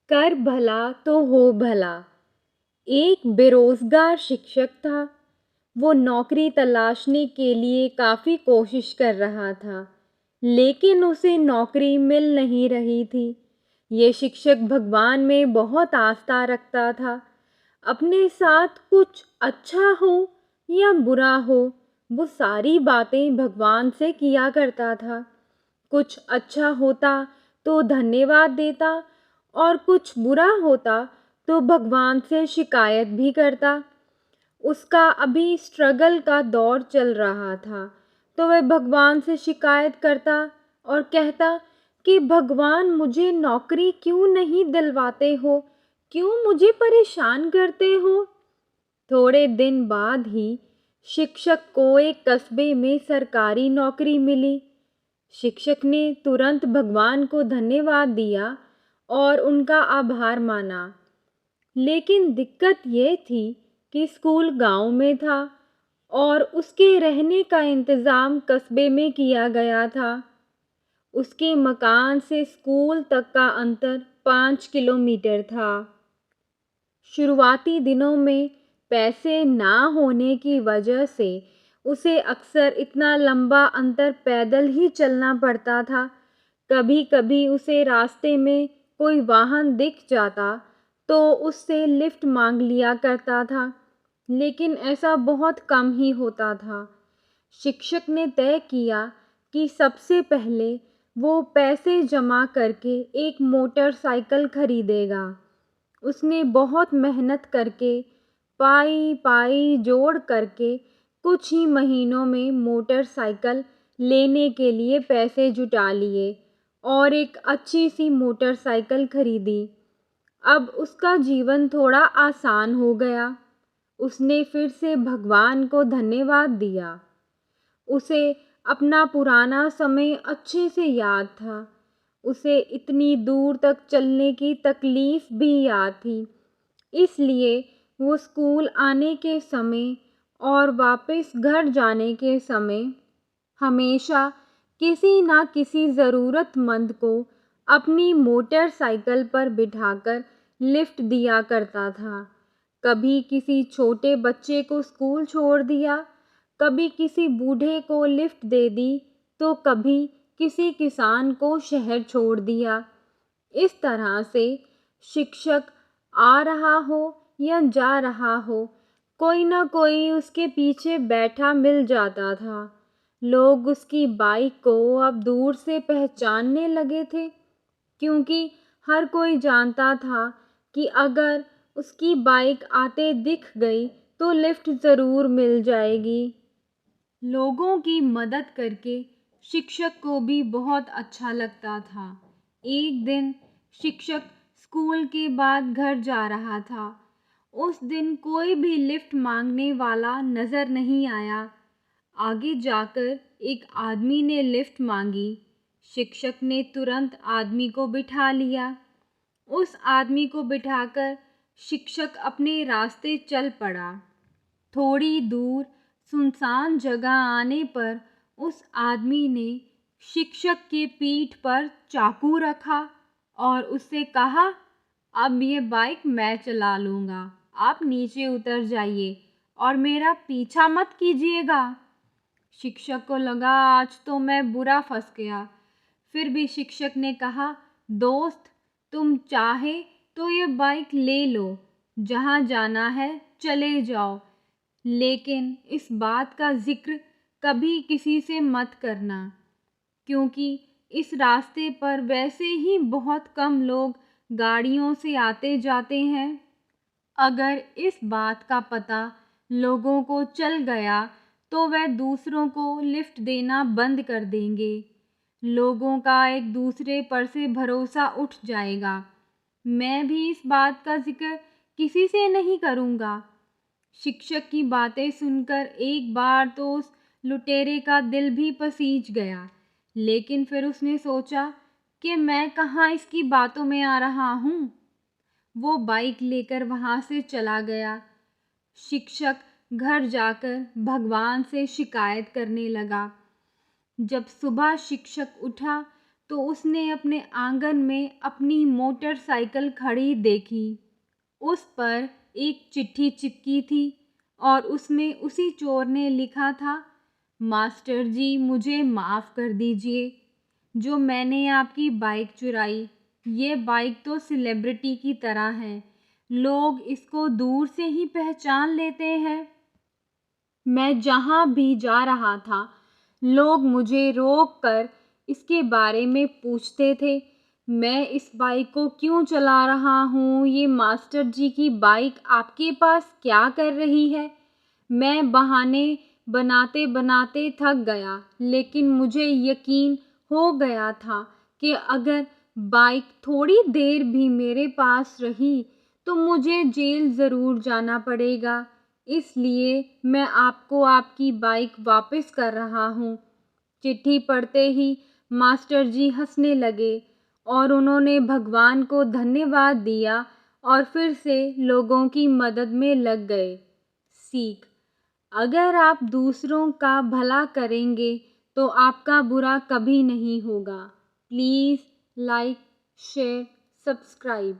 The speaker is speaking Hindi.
कर भला तो हो भला। एक बेरोजगार शिक्षक था। वो नौकरी तलाशने के लिए काफ़ी कोशिश कर रहा था, लेकिन उसे नौकरी मिल नहीं रही थी। ये शिक्षक भगवान में बहुत आस्था रखता था। अपने साथ कुछ अच्छा हो या बुरा हो, वो सारी बातें भगवान से किया करता था। कुछ अच्छा होता तो धन्यवाद देता, और कुछ बुरा होता तो भगवान से शिकायत भी करता। उसका अभी स्ट्रगल का दौर चल रहा था, तो वह भगवान से शिकायत करता और कहता कि भगवान, मुझे नौकरी क्यों नहीं दिलवाते हो, क्यों मुझे परेशान करते हो। थोड़े दिन बाद ही शिक्षक को एक कस्बे में सरकारी नौकरी मिली। शिक्षक ने तुरंत भगवान को धन्यवाद दिया और उनका आभार माना। लेकिन दिक्कत ये थी कि स्कूल गांव में था और उसके रहने का इंतज़ाम कस्बे में किया गया था। उसके मकान से स्कूल तक का अंतर 5 किलोमीटर था। शुरुआती दिनों में पैसे ना होने की वजह से उसे अक्सर इतना लंबा अंतर पैदल ही चलना पड़ता था। कभी कभी उसे रास्ते में कोई वाहन दिख जाता तो उससे लिफ्ट मांग लिया करता था, लेकिन ऐसा बहुत कम ही होता था। शिक्षक ने तय किया कि सबसे पहले वो पैसे जमा करके एक मोटरसाइकिल खरीदेगा। उसने बहुत मेहनत करके पाई पाई जोड़ करके कुछ ही महीनों में मोटरसाइकिल लेने के लिए पैसे जुटा लिए और एक अच्छी सी मोटरसाइकिल खरीदी। अब उसका जीवन थोड़ा आसान हो गया। उसने फिर से भगवान को धन्यवाद दिया। उसे अपना पुराना समय अच्छे से याद था। उसे इतनी दूर तक चलने की तकलीफ भी याद थी। इसलिए वो स्कूल आने के समय और वापस घर जाने के समय हमेशा किसी ना किसी ज़रूरतमंद को अपनी मोटरसाइकिल पर बिठाकर लिफ्ट दिया करता था। कभी किसी छोटे बच्चे को स्कूल छोड़ दिया, कभी किसी बूढ़े को लिफ्ट दे दी, तो कभी किसी किसान को शहर छोड़ दिया। इस तरह से शिक्षक आ रहा हो या जा रहा हो, कोई ना कोई उसके पीछे बैठा मिल जाता था। लोग उसकी बाइक को अब दूर से पहचानने लगे थे, क्योंकि हर कोई जानता था कि अगर उसकी बाइक आते दिख गई तो लिफ्ट ज़रूर मिल जाएगी। लोगों की मदद करके शिक्षक को भी बहुत अच्छा लगता था। एक दिन शिक्षक स्कूल के बाद घर जा रहा था। उस दिन कोई भी लिफ्ट मांगने वाला नज़र नहीं आया। आगे जाकर एक आदमी ने लिफ्ट मांगी। शिक्षक ने तुरंत आदमी को बिठा लिया। उस आदमी को बिठाकर शिक्षक अपने रास्ते चल पड़ा। थोड़ी दूर सुनसान जगह आने पर उस आदमी ने शिक्षक के पीठ पर चाकू रखा और उससे कहा, अब ये बाइक मैं चला लूँगा, आप नीचे उतर जाइए और मेरा पीछा मत कीजिएगा। शिक्षक को लगा आज तो मैं बुरा फंस गया। फिर भी शिक्षक ने कहा, दोस्त, तुम चाहे तो ये बाइक ले लो, जहाँ जाना है चले जाओ, लेकिन इस बात का जिक्र कभी किसी से मत करना, क्योंकि इस रास्ते पर वैसे ही बहुत कम लोग गाड़ियों से आते जाते हैं। अगर इस बात का पता लोगों को चल गया तो वह दूसरों को लिफ्ट देना बंद कर देंगे। लोगों का एक दूसरे पर से भरोसा उठ जाएगा। मैं भी इस बात का जिक्र किसी से नहीं करूँगा। शिक्षक की बातें सुनकर एक बार तो उस लुटेरे का दिल भी पसीज गया, लेकिन फिर उसने सोचा कि मैं कहाँ इसकी बातों में आ रहा हूँ। वो बाइक लेकर वहाँ से चला गया। शिक्षक घर जाकर भगवान से शिकायत करने लगा। जब सुबह शिक्षक उठा तो उसने अपने आंगन में अपनी मोटरसाइकिल खड़ी देखी। उस पर एक चिट्ठी चिपकी थी और उसमें उसी चोर ने लिखा था, मास्टर जी मुझे माफ़ कर दीजिए, जो मैंने आपकी बाइक चुराई। ये बाइक तो सेलिब्रिटी की तरह है, लोग इसको दूर से ही पहचान लेते हैं। मैं जहाँ भी जा रहा था, लोग मुझे रोक कर इसके बारे में पूछते थे। मैं इस बाइक को क्यों चला रहा हूँ? ये मास्टर जी की बाइक आपके पास क्या कर रही है? मैं बहाने बनाते बनाते थक गया, लेकिन मुझे यकीन हो गया था कि अगर बाइक थोड़ी देर भी मेरे पास रही तो मुझे जेल ज़रूर जाना पड़ेगा। इसलिए मैं आपको आपकी बाइक वापस कर रहा हूँ। चिट्ठी पढ़ते ही मास्टर जी हंसने लगे और उन्होंने भगवान को धन्यवाद दिया और फिर से लोगों की मदद में लग गए। सीख: अगर आप दूसरों का भला करेंगे तो आपका बुरा कभी नहीं होगा। Please like, share, subscribe.